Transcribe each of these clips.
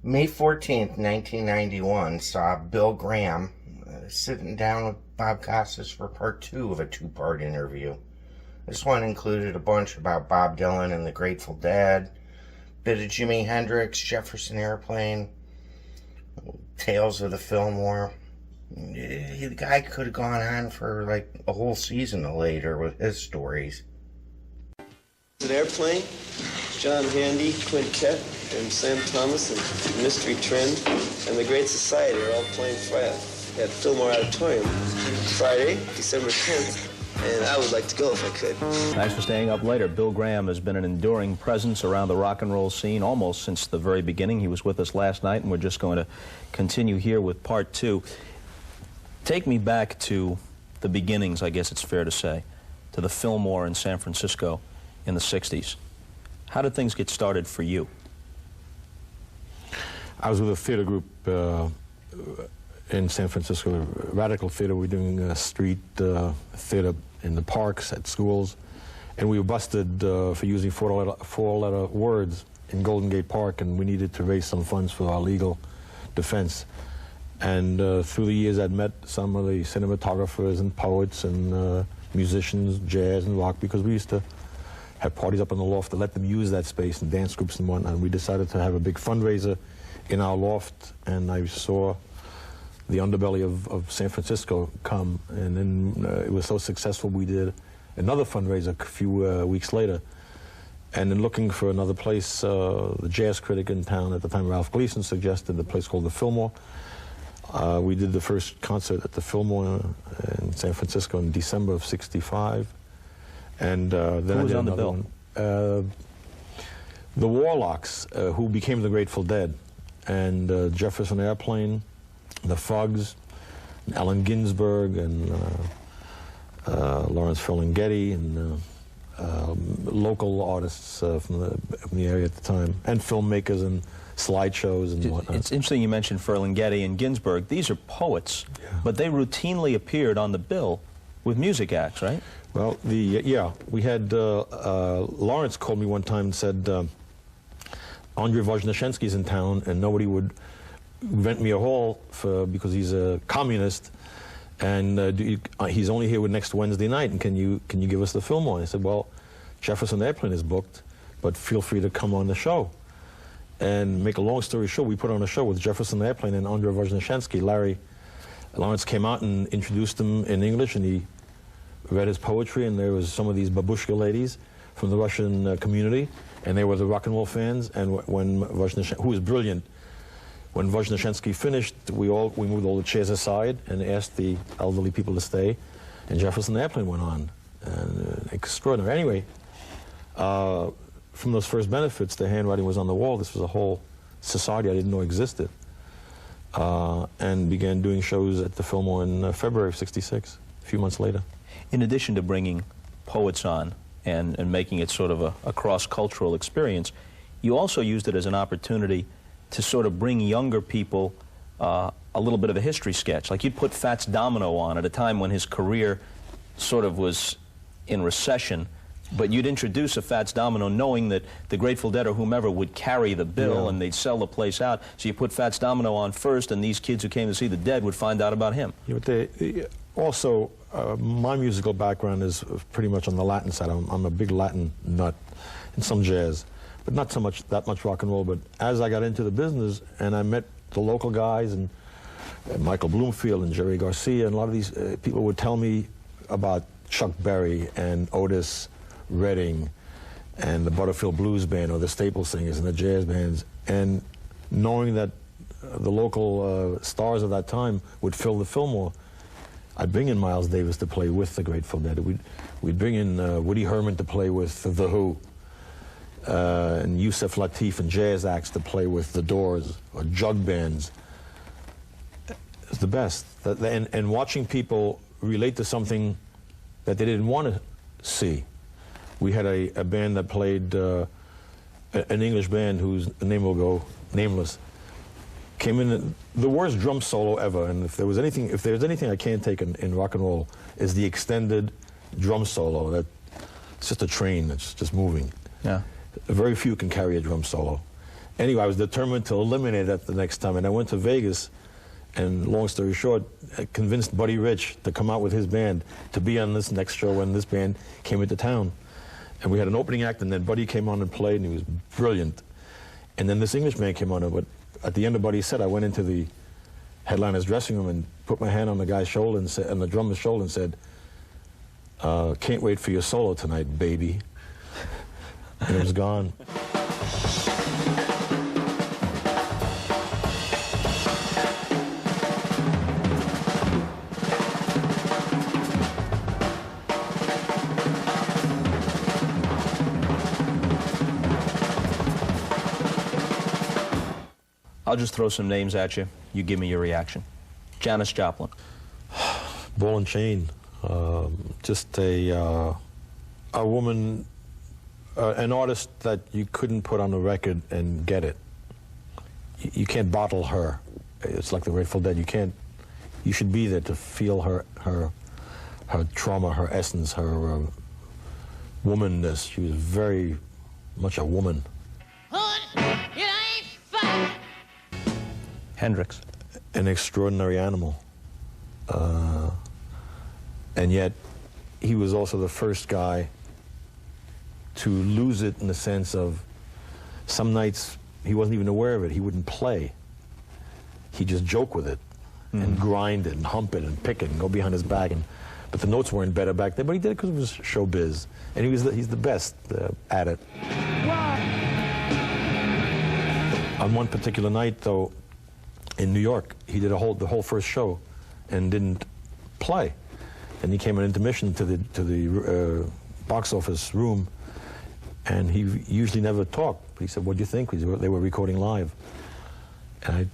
May 14th, 1991 saw Bill Graham sitting down with Bob Costas for part 2 of a 2-part interview. This one included a bunch about Bob Dylan and the Grateful Dead, bit of Jimi Hendrix, Jefferson Airplane, tales of the Fillmore. The guy could have gone on for like a whole season of Later with his stories. An Airplane, John Handy, Quintet, and Sam Thomas, and Mystery Trend, and the Great Society are all playing at Fillmore Auditorium Friday, December 10th, and I would like to go if I could. Thanks for staying up later. Bill Graham has been an enduring presence around the rock and roll scene almost since the very beginning. He was with us last night, and we're just going to continue here with part 2. Take me back to the beginnings, I guess it's fair to say, to the Fillmore in San Francisco in the 60s. How did things get started for you? I was with a theater group in San Francisco, Radical Theater. We were doing street theater in the parks, at schools, and we were busted for using four-letter words in Golden Gate Park, and we needed to raise some funds for our legal defense. And through the years, I'd met some of the cinematographers and poets and musicians, jazz and rock, because we used to have parties up in the loft to let them use that space and dance groups and whatnot. And we decided to have a big fundraiser in our loft, and I saw the underbelly of San Francisco come, and then it was so successful we did another fundraiser a few weeks later. And in looking for another place, the jazz critic in town at the time, Ralph Gleason, suggested a place called the Fillmore. We did the first concert at the Fillmore in San Francisco in December of '65. And then who was on the bill? One. The Warlocks, who became the Grateful Dead, and Jefferson Airplane, the Fugs, and Allen Ginsberg, and Lawrence Ferlinghetti, and local artists from the area at the time, and filmmakers and slideshows and whatnot. It's interesting you mentioned Ferlinghetti and Ginsberg. These are poets, yeah, but they routinely appeared on the bill with music acts, right? Well, yeah, we had, Lawrence called me one time and said, Andrei Vozhneshensky's in town and nobody would rent me a hall because he's a communist, and he's only here next Wednesday night, and can you give us the Fillmore? And I said, well, Jefferson Airplane is booked, but feel free to come on the show. And make a long story short, we put on a show with Jefferson Airplane and Andrei Vozhneshensky. Lawrence came out and introduced him in English, and he read his poetry, and there was some of these babushka ladies from the Russian community, and they were the rock and roll fans. And when Vozhneshensky, who was brilliant, when Vozhneshensky finished, we moved all the chairs aside and asked the elderly people to stay, and Jefferson Airplane went on. And extraordinary. Anyway, from those first benefits, the handwriting was on the wall. This was a whole society I didn't know existed, and began doing shows at the Fillmore in February of '66, a few months later. In addition to bringing poets on and making it sort of a cross-cultural experience, you also used it as an opportunity to sort of bring younger people a little bit of a history sketch. Like you'd put Fats Domino on at a time when his career sort of was in recession, but you'd introduce a Fats Domino knowing that the Grateful Dead or whomever would carry the bill, yeah, and they'd sell the place out. So you put Fats Domino on first, and these kids who came to see the Dead would find out about him. Yeah, but also, my musical background is pretty much on the Latin side. I'm a big Latin nut, and some jazz, but not so much that much rock and roll. But as I got into the business and I met the local guys, and Michael Bloomfield and Jerry Garcia, and a lot of these people would tell me about Chuck Berry and Otis Redding and the Butterfield Blues Band, or the Staple Singers and the jazz bands, and knowing that the local stars of that time would fill the Fillmore, I'd bring in Miles Davis to play with the Grateful Dead. We'd bring in Woody Herman to play with The Who, and Yusef Lateef and jazz acts to play with The Doors, or jug bands. It's the best. And watching people relate to something that they didn't want to see. We had a band that played, an English band whose name will go nameless, came in, the worst drum solo ever, and if there's anything I can't take in rock and roll, is the extended drum solo. It's just a train that's just moving. Yeah. Very few can carry a drum solo. Anyway, I was determined to eliminate that the next time, and I went to Vegas, and long story short, I convinced Buddy Rich to come out with his band to be on this next show when this band came into town. And we had an opening act, and then Buddy came on and played, and he was brilliant. And then this English man came on, but at the end of Buddy's set, I went into the headliner's dressing room and put my hand on the guy's shoulder and said, on the drummer's shoulder, and said, "Can't wait for your solo tonight, baby." And it was gone. I'll just throw some names at you. You give me your reaction. Janis Joplin. Ball and chain. Just a woman, an artist that you couldn't put on a record and get it. You can't bottle her. It's like the Grateful Dead. You should be there to feel her trauma, her essence, her womanness. She was very much a woman. Hendrix. An extraordinary animal. And yet, he was also the first guy to lose it in the sense of some nights he wasn't even aware of it. He wouldn't play. He'd just joke with it and grind it and hump it and pick it and go behind his back. But the notes weren't better back then, but he did it because it was showbiz. And he's the best at it. On one particular night, though, in New York, he did the whole first show and didn't play. And he came in intermission to the box office room, and he usually never talked. He said, "What do you think?" They were recording live. And I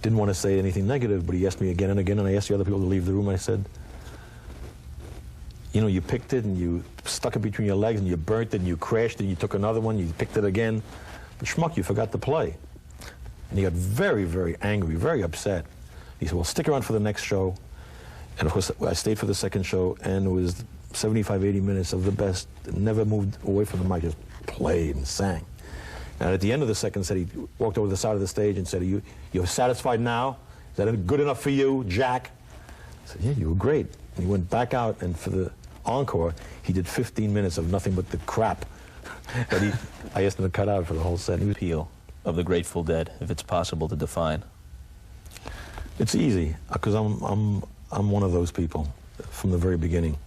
didn't want to say anything negative, but he asked me again and again, and I asked the other people to leave the room. I said, "You know, you picked it, and you stuck it between your legs, and you burnt it, and you crashed it, and you took another one, you picked it again. But schmuck, you forgot to play." And he got very, very angry, very upset. He said, "Well, stick around for the next show." And of course, I stayed for the second show, and it was 75, 80 minutes of the best. Never moved away from the mic, just played and sang. And at the end of the second set, he walked over to the side of the stage and said, "You're satisfied now? Is that good enough for you, Jack?" I said, "Yeah, you were great." And he went back out, and for the encore, he did 15 minutes of nothing but the crap that I asked him to cut out for the whole set. Appeal of the Grateful Dead, if it's possible to define. It's easy, because I'm one of those people from the very beginning.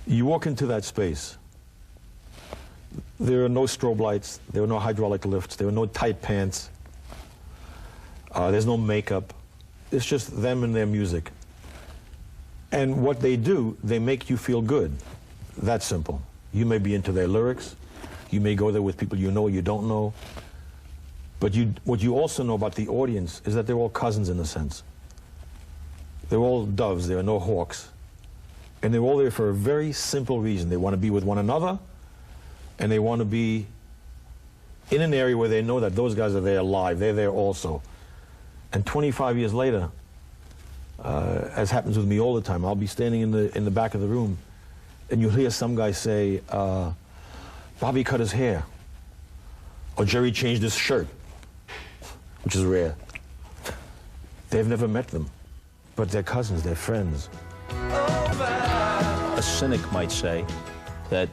You walk into that space, there are no strobe lights, there are no hydraulic lifts, there are no tight pants, there's no makeup. It's just them and their music. And what they do, they make you feel good. That's simple. You may be into their lyrics, you may go there with people you know or you don't know, but what you also know about the audience is that they're all cousins in a sense. They're all doves, there are no hawks. And they're all there for a very simple reason. They want to be with one another, and they want to be in an area where they know that those guys are there live, they're there also. And 25 years later, as happens with me all the time, I'll be standing in the back of the room, and you'll hear some guy say, "Bobby cut his hair," or "Jerry changed his shirt," which is rare. They've never met them, but they're cousins, they're friends. A cynic might say that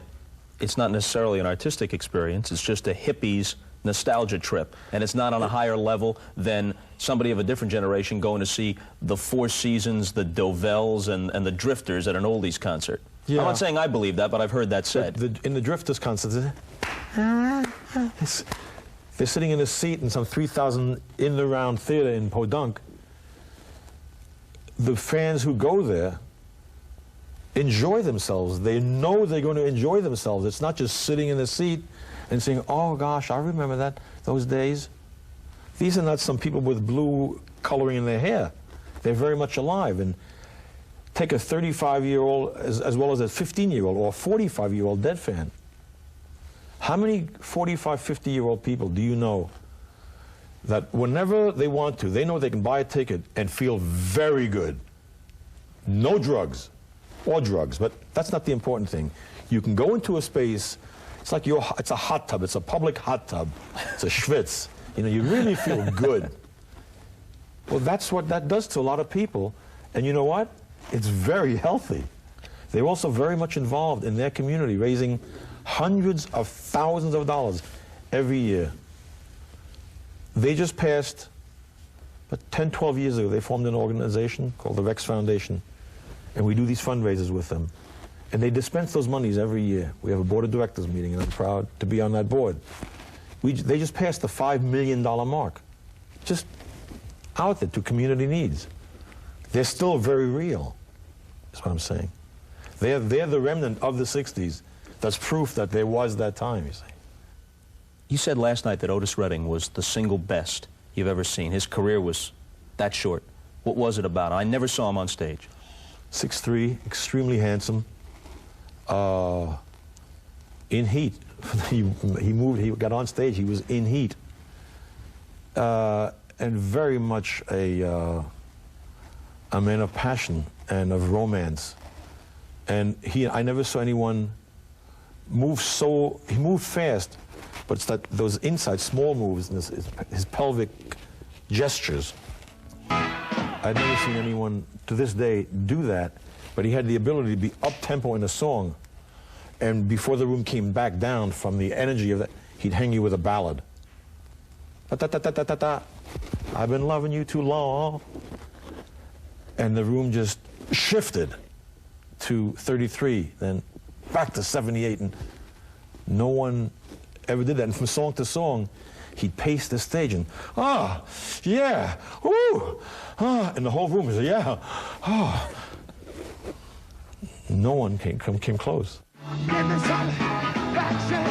it's not necessarily an artistic experience, it's just a hippie's nostalgia trip, and it's not on a higher level than somebody of a different generation going to see the Four Seasons, the Dovells, and the Drifters at an oldies concert. Yeah. I'm not saying I believe that, but I've heard that said. In the Drifters concert, they're sitting in a seat in some 3,000 in the round theater in Podunk. The fans who go there enjoy themselves. They know they're going to enjoy themselves. It's not just sitting in the seat and saying, "Oh gosh, I remember those days." These are not some people with blue coloring in their hair. They're very much alive. And take a 35-year-old as well as a 15-year-old or a 45-year-old Dead fan. How many 45, 50-year-old people do you know that whenever they want to, they know they can buy a ticket and feel very good? No drugs, or drugs, but that's not the important thing. You can go into a space, It's like it's a hot tub. It's a public hot tub. It's a schwitz. You know, you really feel good. Well, that's what that does to a lot of people. And you know what? It's very healthy. They're also very much involved in their community, raising hundreds of thousands of dollars every year. They just passed, but 10, 12 years ago, they formed an organization called the Rex Foundation, and we do these fundraisers with them. And they dispense those monies every year. We have a board of directors meeting, and I'm proud to be on that board. They just passed the $5 million mark, just out there to community needs. They're still very real, is what I'm saying. They're the remnant of the 60s. That's proof that there was that time, you see. You said last night that Otis Redding was the single best you've ever seen. His career was that short. What was it about him? I never saw him on stage. 6'3", extremely handsome. In heat. he got on stage, he was in heat. And very much a man of passion and of romance. And I never saw anyone move he moved fast, but it's those inside small moves and his pelvic gestures. I've never seen anyone to this day do that, but he had the ability to be up-tempo in a song, and before the room came back down from the energy of that, he'd hang you with a ballad. Ta-ta-ta-ta-ta-ta. I've been loving you too long. And the room just shifted to 33, then back to 78, and no one ever did that. And from song to song, he'd pace the stage and, yeah, woo, and the whole room was, yeah, No one came close. Give me some action.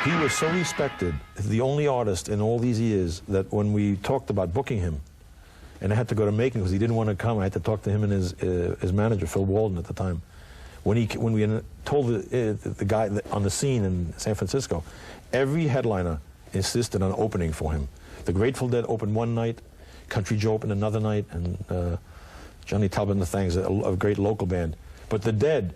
He was so respected, the only artist in all these years, that when we talked about booking him, and I had to go to Macon because he didn't want to come, I had to talk to him and his manager, Phil Walden, at the time. When we told the guy on the scene in San Francisco, every headliner insisted on opening for him. The Grateful Dead opened one night, Country Joe opened another night, and Johnny Talbot and the Things, a great local band. But the Dead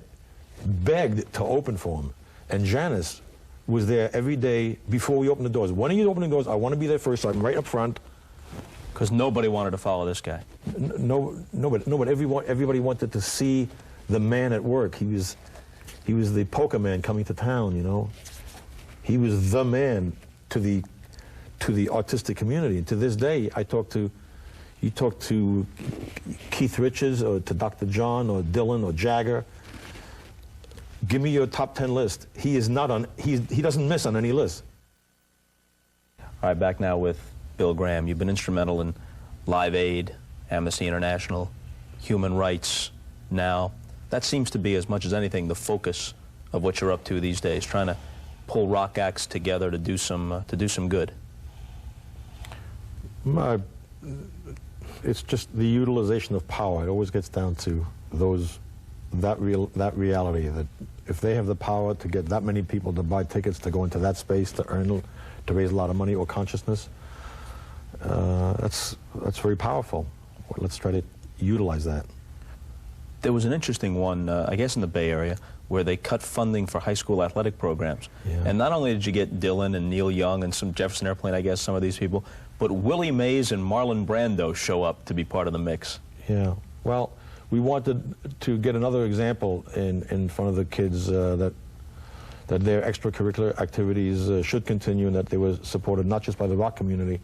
begged to open for him, and Janice was there every day before we opened the doors. When are you opening doors? I want to be there first, so I'm right up front. Because nobody wanted to follow this guy. But everybody wanted to see the man at work. He was the polka man coming to town, you know. He was the man to the artistic community. And to this day, you talk to Keith Richards or to Dr. John or Dylan or Jagger. Give me your top 10 list. He is not on. He doesn't miss on any list. All right, back now with Bill Graham. You've been instrumental in Live Aid, Amnesty International, human rights. Now, that seems to be, as much as anything, the focus of what you're up to these days, trying to pull rock acts together to do some good. It's just the utilization of power. It always gets down to that reality, that if they have the power to get that many people to buy tickets to go into that space to raise a lot of money or consciousness, that's very powerful. Let's try to utilize that. There was an interesting one, I guess in the Bay Area, where they cut funding for high school athletic programs. Yeah. And not only did you get Dylan and Neil Young and some Jefferson Airplane, I guess, some of these people, but Willie Mays and Marlon Brando show up to be part of the mix. Yeah, well, we wanted to get another example in front of the kids that their extracurricular activities should continue and that they were supported not just by the rock community.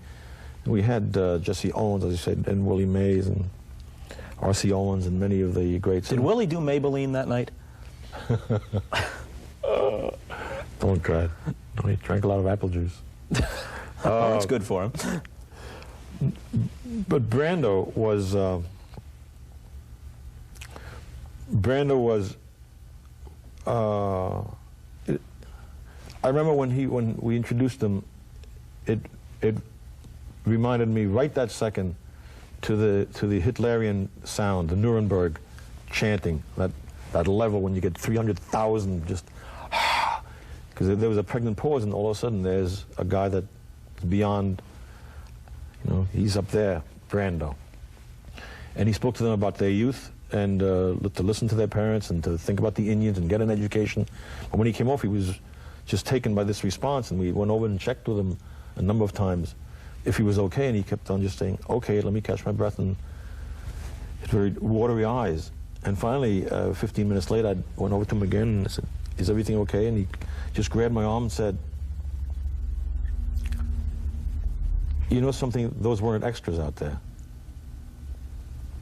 We had Jesse Owens, as you said, and Willie Mays and R.C. Owens and many of the greats. Did Willie do Maybelline that night? Don't try it. No, he drank a lot of apple juice. That's good for him. But Brando was I remember when we introduced him, it reminded me right that second to the Hitlerian sound, the Nuremberg chanting, that level when you get 300,000 just because there was a pregnant pause, and all of a sudden there's a guy that's beyond, you know, he's up there, Brando. And he spoke to them about their youth and to listen to their parents and to think about the Indians and get an education. But when he came off, he was just taken by this response, and we went over and checked with him a number of times if he was okay, and he kept on just saying, okay, let me catch my breath, and had very watery eyes. And finally, 15 minutes later, I went over to him again and I said, is everything okay? And he just grabbed my arm and said, you know something, those weren't extras out there.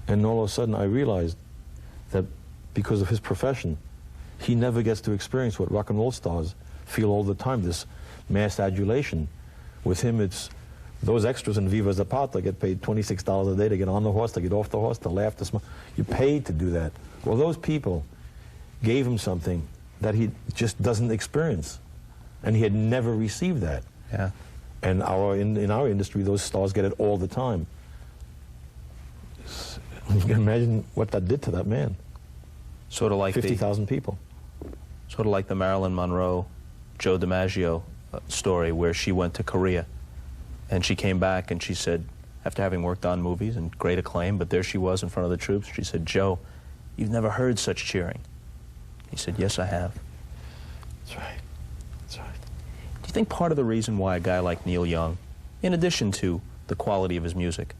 And all of a sudden I realized that because of his profession, he never gets to experience what rock and roll stars feel all the time, this mass adulation. With him, it's those extras in Viva Zapata get paid $26 a day to get on the horse, to get off the horse, to laugh, to smile. You're paid to do that. Well, those people gave him something that he just doesn't experience. And he had never received that. Yeah. And in our industry, those stars get it all the time. You can imagine what that did to that man. Sort of like 50,000 people. Sort of like the Marilyn Monroe, Joe DiMaggio story, where she went to Korea and she came back and she said, after having worked on movies and great acclaim, but there she was in front of the troops, she said, Joe, you've never heard such cheering. He said, yes, I have. That's right. That's right. Do you think part of the reason why a guy like Neil Young, in addition to the quality of his music,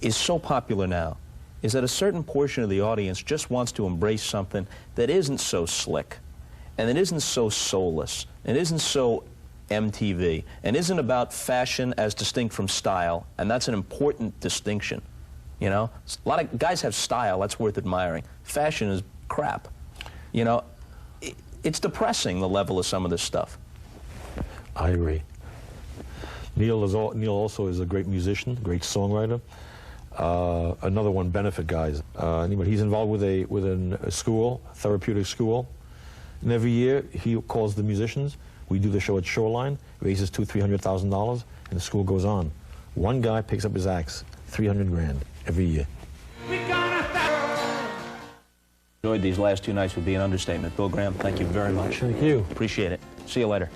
is so popular now is that a certain portion of the audience just wants to embrace something that isn't so slick, and it isn't so soulless, and isn't so MTV, and isn't about fashion as distinct from style, and that's an important distinction. You know, a lot of guys have style, that's worth admiring. Fashion is crap. You know, it's depressing, the level of some of this stuff. I agree. Neil also is a great musician, great songwriter. Another one, benefit guys. Anyway, he's involved with a school, a therapeutic school, and every year he calls the musicians. We do the show at Shoreline, raises $200,000-300,000, and the school goes on. One guy picks up his axe, $300 grand every year. Enjoyed these last 2 nights would be an understatement. Bill Graham, thank you very much. Thank you. Appreciate it. See you later.